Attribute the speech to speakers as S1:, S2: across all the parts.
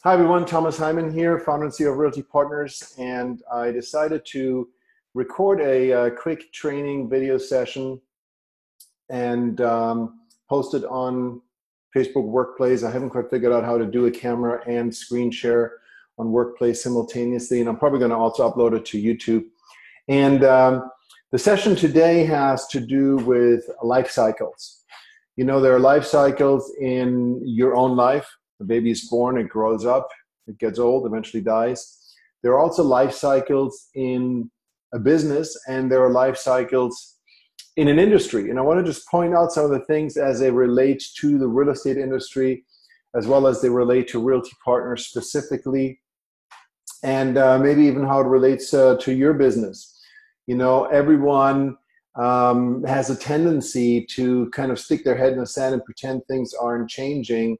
S1: Hi everyone, Thomas Hyman here, founder and CEO of Realty Partners, and I decided to record a quick training video session and post it on Facebook Workplace. I haven't quite figured out how to do a camera and screen share on Workplace simultaneously, and I'm probably going to also upload it to YouTube. And the session today has to do with life cycles. You know, there are life cycles in your own life. The baby is born, it grows up, it gets old, eventually dies. There are also life cycles in a business, and there are life cycles in an industry. And I want to just point out some of the things as they relate to the real estate industry, as well as they relate to Realty Partners specifically, and maybe even how it relates to your business. You know, everyone has a tendency to kind of stick their head in the sand and pretend things aren't changing,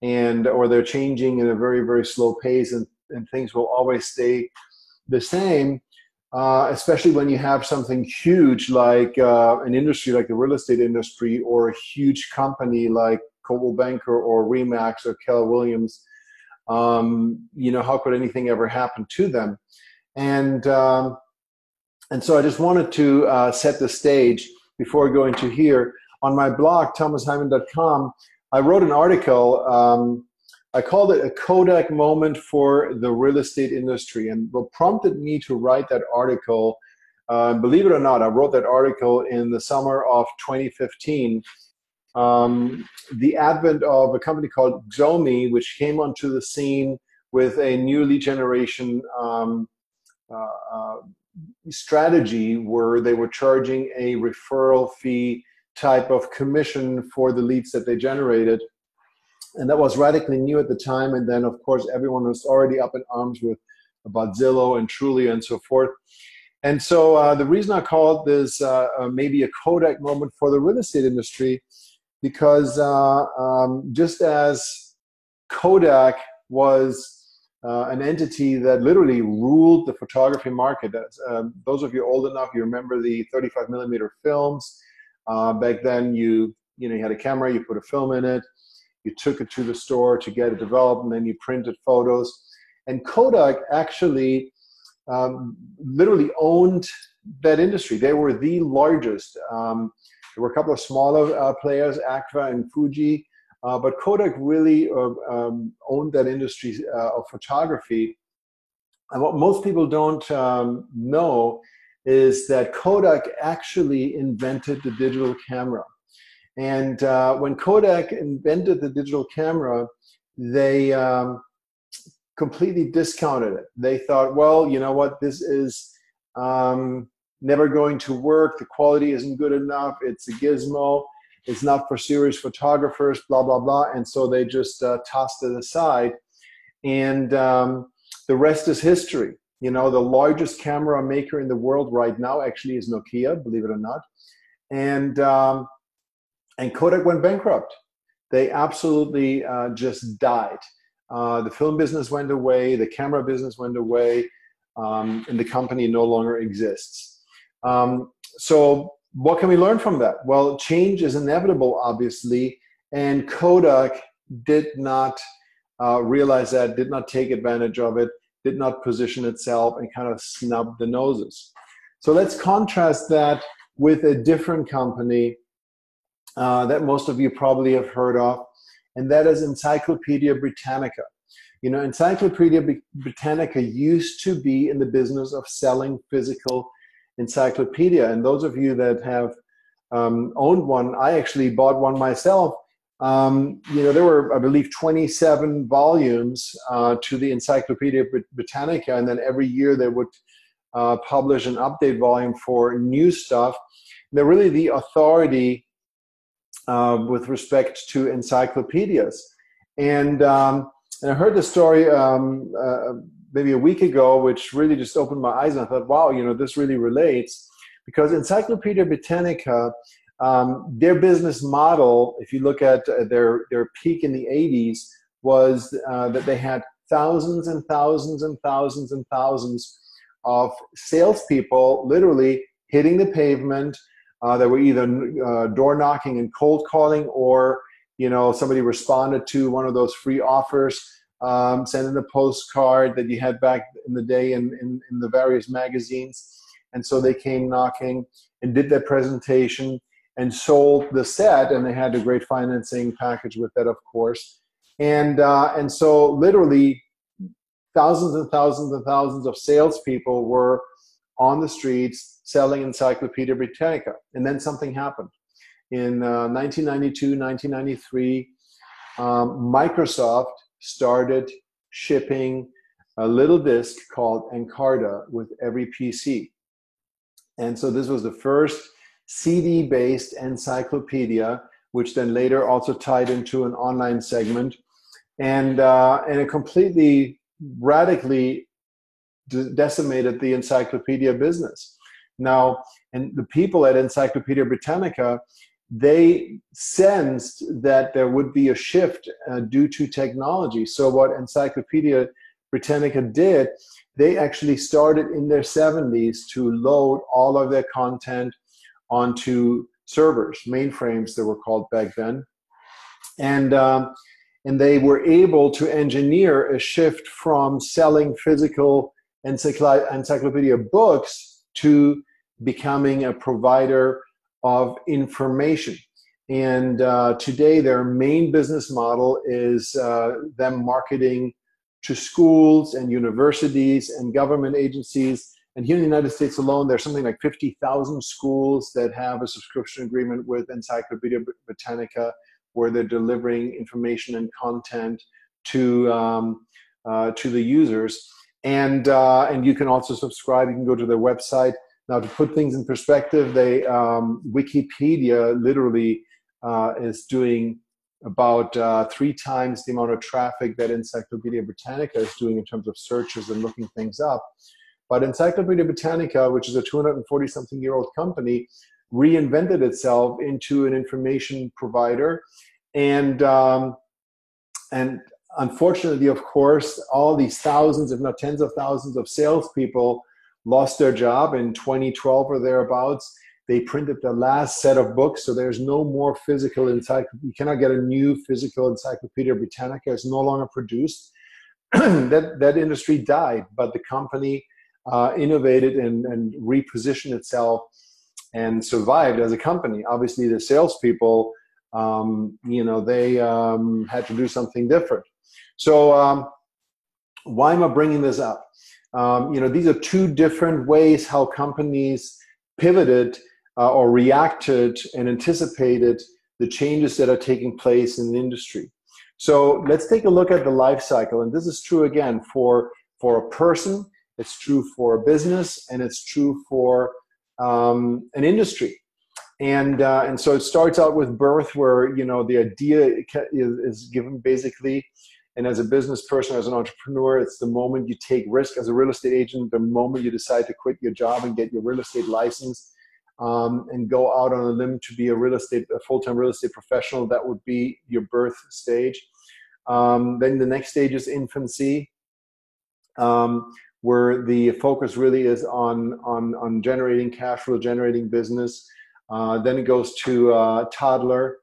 S1: or they're changing at a very, very slow pace, and things will always stay the same, especially when you have something huge like an industry like the real estate industry, or a huge company like Coldwell Banker or Remax or Keller Williams. You know, how could anything ever happen to them? And so I just wanted to set the stage before going to here. On my blog, thomashyman.com, I wrote an article. I called it a Kodak moment for the real estate industry. And what prompted me to write that article, believe it or not, I wrote that article in the summer of 2015. The advent of a company called Xomi, which came onto the scene with a new lead generation strategy where they were charging a referral fee type of commission for the leads that they generated. And that was radically new at the time. And then, of course, everyone was already up in arms about Zillow and Trulia and so forth. And so the reason I called this maybe a Kodak moment for the real estate industry, because just as Kodak was an entity that literally ruled the photography market. Those of you old enough, you remember the 35 millimeter films. Back then, you had a camera, you put a film in it, you took it to the store to get it developed, and then you printed photos. And Kodak actually literally owned that industry. They were the largest. There were a couple of smaller players, Agfa and Fuji, but Kodak really owned that industry of photography. And what most people don't know is that Kodak actually invented the digital camera. And when Kodak invented the digital camera, they completely discounted it. They thought, well, you know what, this is never going to work. The quality isn't good enough. It's a gizmo. It's not for serious photographers, blah, blah, blah. And so they just tossed it aside. And the rest is history. You know, the largest camera maker in the world right now actually is Nokia, believe it or not. And Kodak went bankrupt. They absolutely just died. The film business went away, the camera business went away, and the company no longer exists. So what can we learn from that? Well, change is inevitable, obviously, and Kodak did not realize that, did not take advantage of it, did not position itself, and kind of snubbed the noses. So let's contrast that with a different company that most of you probably have heard of, and that is Encyclopedia Britannica. You know, Encyclopedia Britannica used to be in the business of selling physical encyclopedia. And those of you that have owned one, I actually bought one myself. You know, there were, I believe, 27 volumes to the Encyclopedia Britannica, and then every year they would publish an update volume for new stuff. They're really the authority with respect to encyclopedias. And I heard the story maybe a week ago, which really just opened my eyes, and I thought, wow, you know, this really relates, because Encyclopedia Britannica, their business model, if you look at their peak in the 80s, was that they had thousands and thousands and thousands and thousands of salespeople literally hitting the pavement. That were either door knocking and cold calling, or, you know, somebody responded to one of those free offers send in a postcard that you had back in the day in the various magazines. And so they came knocking and did their presentation and sold the set, and they had a great financing package with that, of course. And so literally thousands and thousands and thousands of salespeople were on the streets selling Encyclopedia Britannica. And then something happened. In 1992, 1993, Microsoft started shipping a little disc called Encarta with every PC. And so this was the first CD-based encyclopedia, which then later also tied into an online segment, and it completely, radically decimated the encyclopedia business. Now, and the people at Encyclopedia Britannica, they sensed that there would be a shift due to technology. So what Encyclopedia Britannica did, they actually started in their 70s to load all of their content onto servers, mainframes they were called back then. And they were able to engineer a shift from selling physical encyclopedia books to becoming a provider of information. And today their main business model is them marketing to schools and universities and government agencies. And here in the United States alone, there's something like 50,000 schools that have a subscription agreement with Encyclopedia Britannica, where they're delivering information and content to the users. And you can also subscribe. You can go to their website. Now, to put things in perspective, they Wikipedia literally is doing about 3 times the amount of traffic that Encyclopedia Britannica is doing in terms of searches and looking things up. But Encyclopedia Britannica, which is a 240-something-year-old company, reinvented itself into an information provider. And unfortunately, of course, all these thousands, if not tens of thousands of salespeople lost their job in 2012 or thereabouts. They printed the last set of books, so there's no more physical encyclopedia. You cannot get a new physical Encyclopedia Britannica. It's no longer produced. that industry died, but the company innovated and repositioned itself and survived as a company. Obviously, the salespeople, they had to do something different. So why am I bringing this up? These are 2 different ways how companies pivoted or reacted and anticipated the changes that are taking place in the industry. So let's take a look at the life cycle. And this is true, again, for a person, it's true for a business, and it's true for an industry. And so it starts out with birth, where, the idea is given basically. And as a business person, as an entrepreneur, it's the moment you take risk. As a real estate agent, the moment you decide to quit your job and get your real estate license and go out on a limb to be a full-time real estate professional, that would be your birth stage. Then the next stage is infancy, where the focus really is on generating cash flow, generating business. Then it goes to toddler,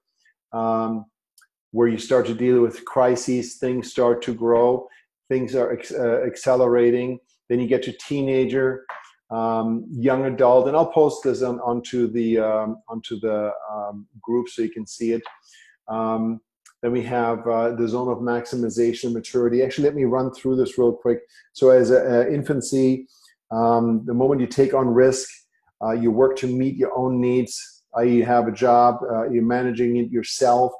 S1: where you start to deal with crises. Things start to grow. Things are accelerating. Then you get to teenager, young adult, and I'll post this onto the group so you can see it. Then we have the zone of maximization, maturity. Actually, let me run through this real quick. So as infancy, the moment you take on risk, you work to meet your own needs, i.e. you have a job, you're managing it yourself.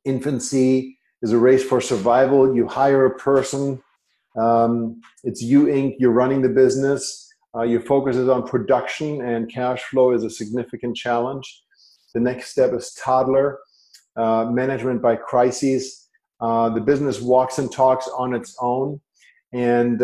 S1: Infancy is a race for survival. You hire a person. It's you, Inc. You're running the business. Your focus is on production, and cash flow is a significant challenge. The next step is toddler, management by crises. The business walks and talks on its own, and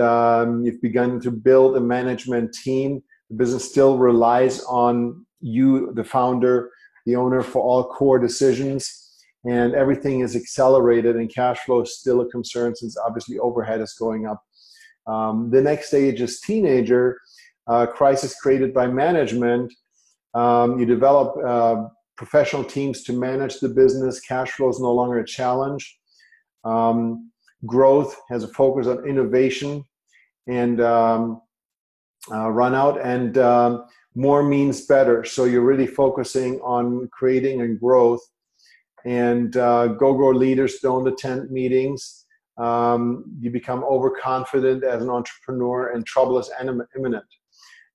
S1: you've begun to build a management team. The business still relies on you, the founder, the owner, for all core decisions, and everything is accelerated, and cash flow is still a concern since obviously overhead is going up. The next stage is teenager, crisis created by management. You develop professional teams to manage the business. Cash flow is no longer a challenge. Growth has a focus on innovation and run out, and more means better. So you're really focusing on creating and growth. And go-go leaders don't attend meetings. You become overconfident as an entrepreneur, and trouble is imminent.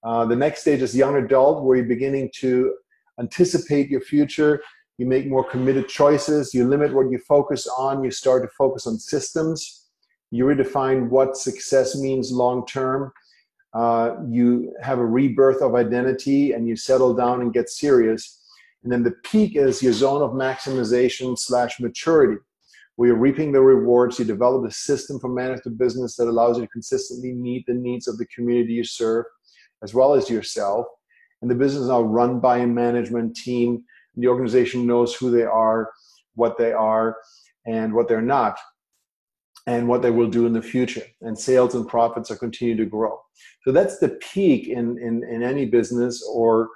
S1: The next stage is young adult, where you're beginning to anticipate your future. You make more committed choices. You limit what you focus on. You start to focus on systems. You redefine what success means long term. You have a rebirth of identity, and you settle down and get serious. And then the peak is your zone of maximization / maturity, where you're reaping the rewards. You develop a system for managing the business that allows you to consistently meet the needs of the community you serve, as well as yourself. And the business is now run by a management team. The organization knows who they are, and what they're not, and what they will do in the future. And sales and profits are continuing to grow. So that's the peak in any business, or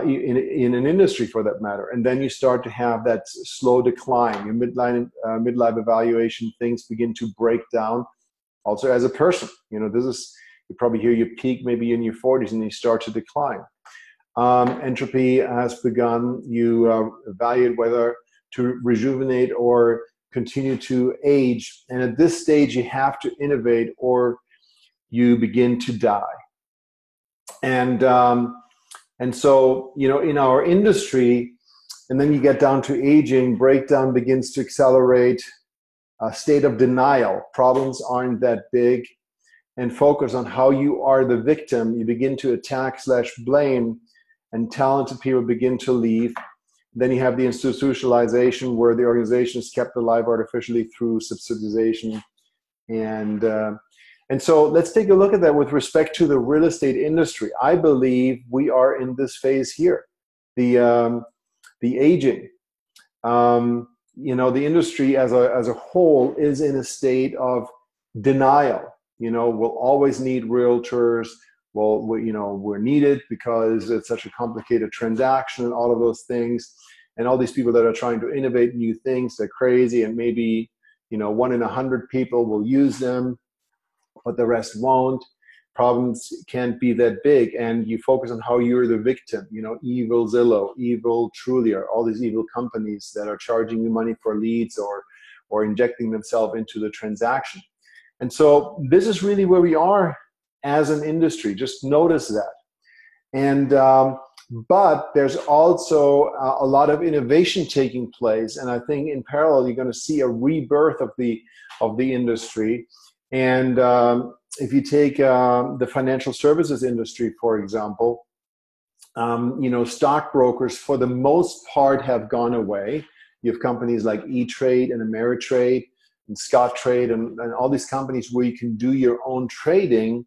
S1: in an industry for that matter. And then you start to have that slow decline. Your midlife evaluation, things begin to break down. Also as a person, you probably hear your peak maybe in your 40s, and you start to decline. Entropy has begun. You evaluate whether to rejuvenate or continue to age. And at this stage, you have to innovate, or you begin to die. And so, in our industry, and then you get down to aging, breakdown begins to accelerate, a state of denial. Problems aren't that big, and focus on how you are the victim. You begin to attack / blame, and talented people begin to leave. Then you have the institutionalization, where the organization is kept alive artificially through subsidization. And so let's take a look at that with respect to the real estate industry. I believe we are in this phase here, the aging. The industry as a whole is in a state of denial. We'll always need realtors. Well, we're needed because it's such a complicated transaction, and all of those things. And all these people that are trying to innovate new things, they're crazy, and maybe 1 in 100 people will use them, but the rest won't. Problems can't be that big, and you focus on how you're the victim. Evil Zillow, evil Trulia, all these evil companies that are charging you money for leads or injecting themselves into the transaction. And so this is really where we are as an industry. Just notice that. And but there's also a lot of innovation taking place, and I think in parallel you're going to see a rebirth of the industry. And if you take the financial services industry, for example, stockbrokers for the most part have gone away. You have companies like E-Trade and Ameritrade and Scottrade and all these companies where you can do your own trading.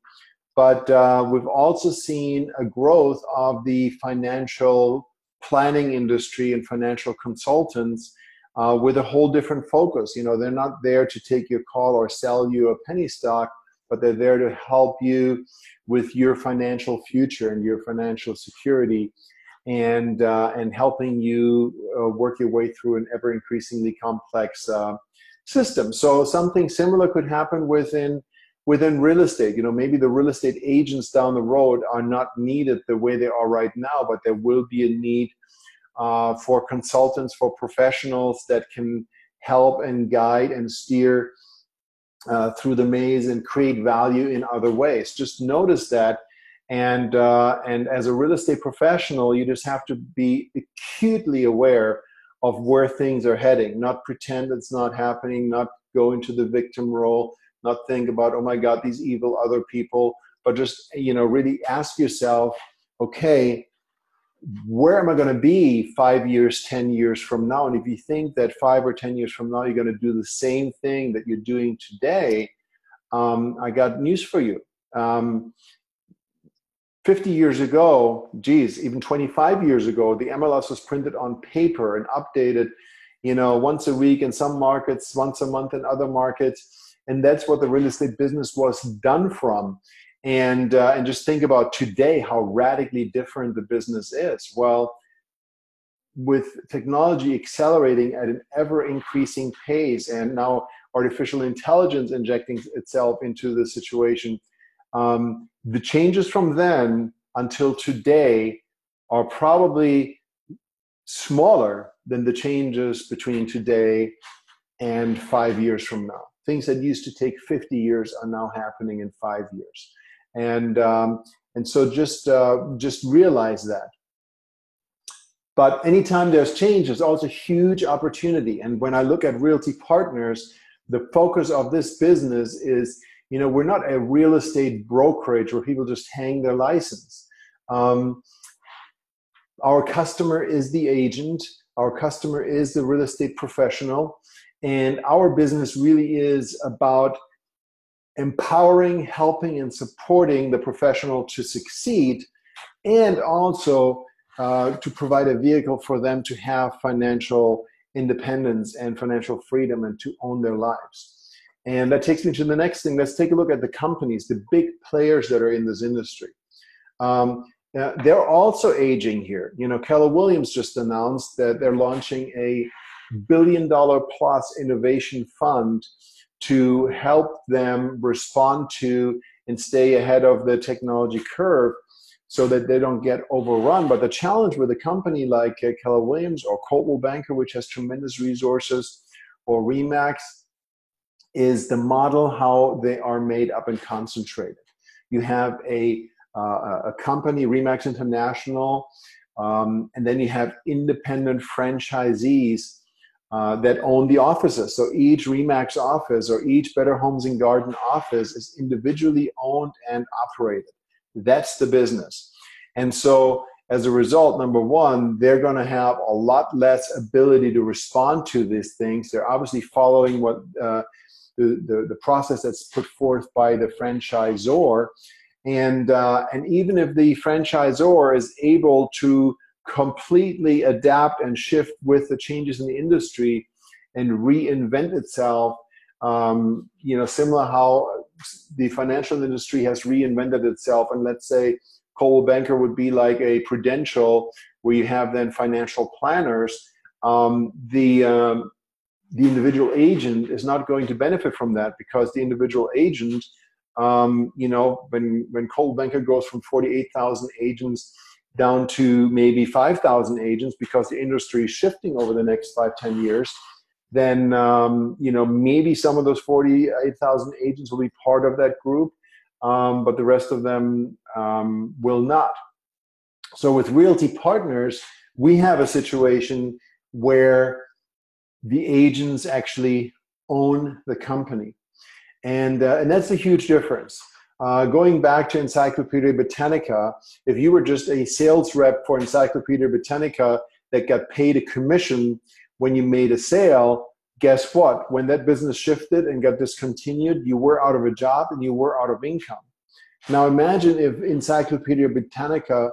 S1: But we've also seen a growth of the financial planning industry and financial consultants with a whole different focus. They're not there to take your call or sell you a penny stock, but they're there to help you with your financial future and your financial security, and helping you work your way through an ever increasingly complex system. So something similar could happen within real estate. Maybe the real estate agents down the road are not needed the way they are right now, but there will be a need for consultants, for professionals that can help and guide and steer through the maze and create value in other ways. Just notice that. And as a real estate professional, you just have to be acutely aware of where things are heading, not pretend it's not happening, not go into the victim role, not think about, oh my God, these evil other people, but just, really ask yourself, okay, where am I going to be 5 years, 10 years from now? And if you think that 5 or 10 years from now, you're going to do the same thing that you're doing today, I got news for you. 50 years ago, even 25 years ago, the MLS was printed on paper and updated, once a week in some markets, once a month in other markets. And that's what the real estate business was done from. And just think about today, how radically different the business is. Well, with technology accelerating at an ever increasing pace, and now artificial intelligence injecting itself into the situation, the changes from then until today are probably smaller than the changes between today and 5 years from now. Things that used to take 50 years are now happening in 5 years. And so just realize that. But anytime there's change, there's also huge opportunity. And when I look at Realty Partners, the focus of this business is, we're not a real estate brokerage where people just hang their license. Our customer is the agent. Our customer is the real estate professional. And our business really is about empowering, helping, and supporting the professional to succeed, and also to provide a vehicle for them to have financial independence and financial freedom and to own their lives. And that takes me to the next thing. Let's take a look at the companies, the big players that are in this industry. They're also aging here. Keller Williams just announced that they're launching a $1 billion plus innovation fund to help them respond to and stay ahead of the technology curve so that they don't get overrun. But the challenge with a company like Keller Williams or Coldwell Banker, which has tremendous resources, or RE/MAX, is the model how they are made up and concentrated. You have a company, RE/MAX International, and then you have independent franchisees that own the offices. So each RE/MAX office or each Better Homes and Garden office is individually owned and operated. That's the business. And so as a result, number one, they're going to have a lot less ability to respond to these things. They're obviously following what the process that's put forth by the franchisor. And even if the franchisor is able to completely adapt and shift with the changes in the industry and reinvent itself, similar how the financial industry has reinvented itself. And let's say Coldwell Banker would be like a Prudential, where you have then financial planners. The individual agent is not going to benefit from that, because the individual agent, when Coldwell Banker goes from 48,000 agents down to maybe 5,000 agents, because the industry is shifting over the next 5-10 years, then maybe some of those 48,000 agents will be part of that group, but the rest of them will not. So with Realty Partners, we have a situation where the agents actually own the company, and that's a huge difference. Going back to Encyclopedia Britannica, if you were just a sales rep for Encyclopedia Britannica that got paid a commission when you made a sale, guess what? When that business shifted and got discontinued, you were out of a job and you were out of income. Now imagine if Encyclopedia Britannica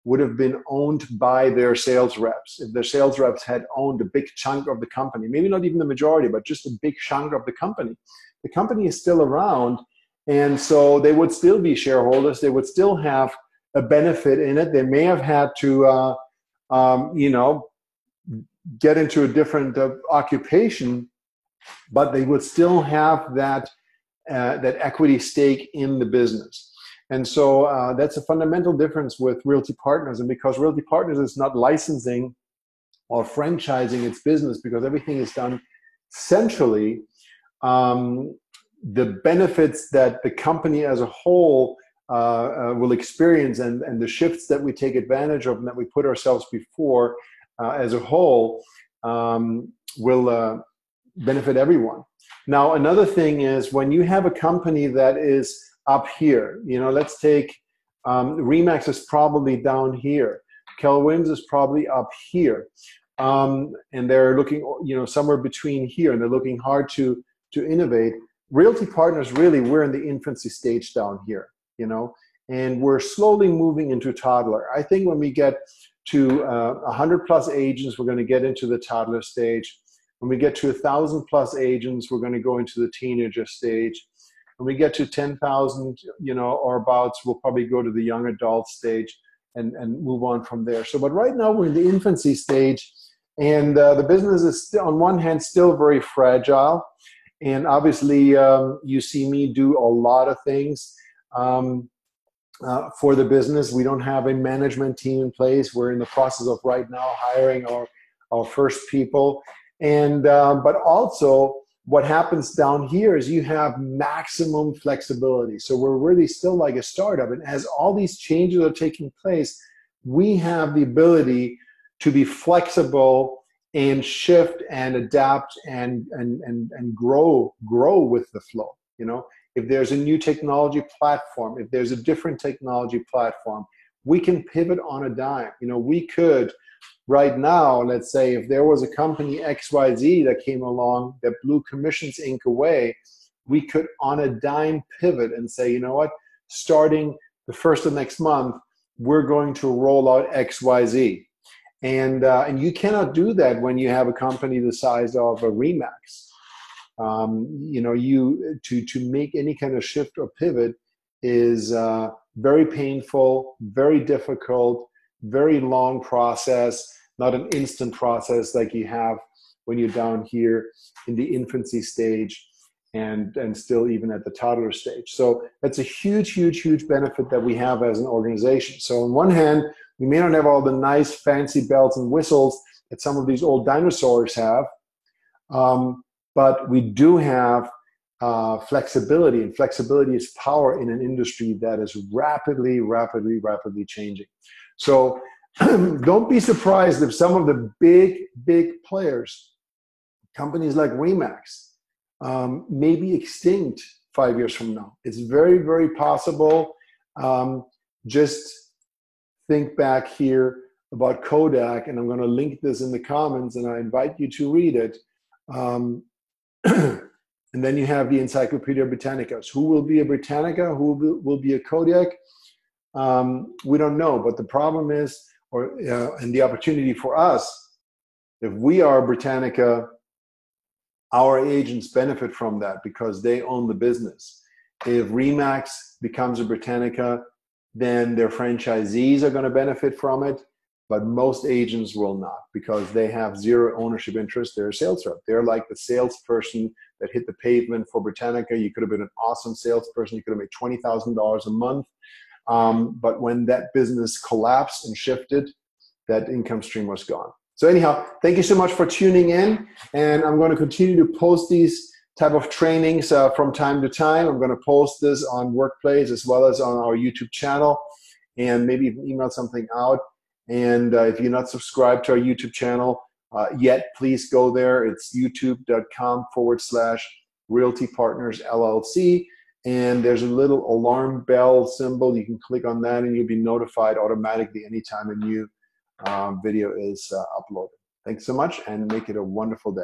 S1: would have been owned by their sales reps. If their sales reps had owned a big chunk of the company, maybe not even the majority, but just a big chunk of the company is still around. And so they would still be shareholders. They would still have a benefit in it. They may have had to, get into a different occupation, but they would still have that equity stake in the business. And so that's a fundamental difference with Realty Partners. And because Realty Partners is not licensing or franchising its business, because everything is done centrally, the benefits that the company as a whole will experience, and the shifts that we take advantage of and that we put ourselves before as a whole will benefit everyone. Now, another thing is, when you have a company that is up here, let's take RE/MAX is probably down here. Keller Williams is probably up here. And they're looking, somewhere between here, and they're looking hard to innovate. Realty Partners, really, we're in the infancy stage down here, and we're slowly moving into toddler. I think when we get to 100 plus agents, we're going to get into the toddler stage. When we get to 1,000 plus agents, we're going to go into the teenager stage. When we get to 10,000, or abouts, we'll probably go to the young adult stage. and move on from there. So, but right now we're in the infancy stage, and the business is still, on one hand, still very fragile. And obviously, you see me do a lot of things for the business. We don't have a management team in place. We're in the process of right now hiring our first people. And but also, what happens down here is you have maximum flexibility. So we're really still like a startup. And as all these changes are taking place, we have the ability to be flexible and shift and adapt and grow with the flow. You know, if there's a new technology platform, if there's a different technology platform, we can pivot on a dime. You know, we could right now, let's say, if there was a company XYZ that came along that blew Commissions Inc. away, we could on a dime pivot and say, you know what, starting the first of next month, we're going to roll out XYZ. And you cannot do that when you have a company the size of a Remax. You know, to make any kind of shift or pivot is very painful, very difficult, very long process, not an instant process like you have when you're down here in the infancy stage and still even at the toddler stage. So that's a huge, huge, huge benefit that we have as an organization. So on one hand, we may not have all the nice fancy bells and whistles that some of these old dinosaurs have, but we do have flexibility, and flexibility is power in an industry that is rapidly, rapidly, rapidly changing. So don't be surprised if some of the big players, companies like Remax, may be extinct 5 years from now. It's very, very possible. Just think back here about Kodak, and I'm going to link this in the comments, and I invite you to read it. And then you have the Encyclopedia Britannica. Who will be a Britannica? Who will be a Kodak? We don't know, but the problem is, and the opportunity for us, if we are Britannica, our agents benefit from that because they own the business. If Remax becomes a Britannica, then their franchisees are going to benefit from it, but most agents will not because they have zero ownership interest. They're a sales rep. They're like the salesperson that hit the pavement for Britannica. You could have been an awesome salesperson. You could have made $20,000 a month. But when that business collapsed and shifted, that income stream was gone. So anyhow, thank you so much for tuning in. And I'm going to continue to post these type of trainings from time to time. I'm going to post this on Workplace as well as on our YouTube channel, and maybe even email something out. And if you're not subscribed to our YouTube channel yet, please go there. It's youtube.com/Realty Partners LLC. And there's a little alarm bell symbol. You can click on that and you'll be notified automatically anytime a new video is uploaded. Thanks so much, and make it a wonderful day.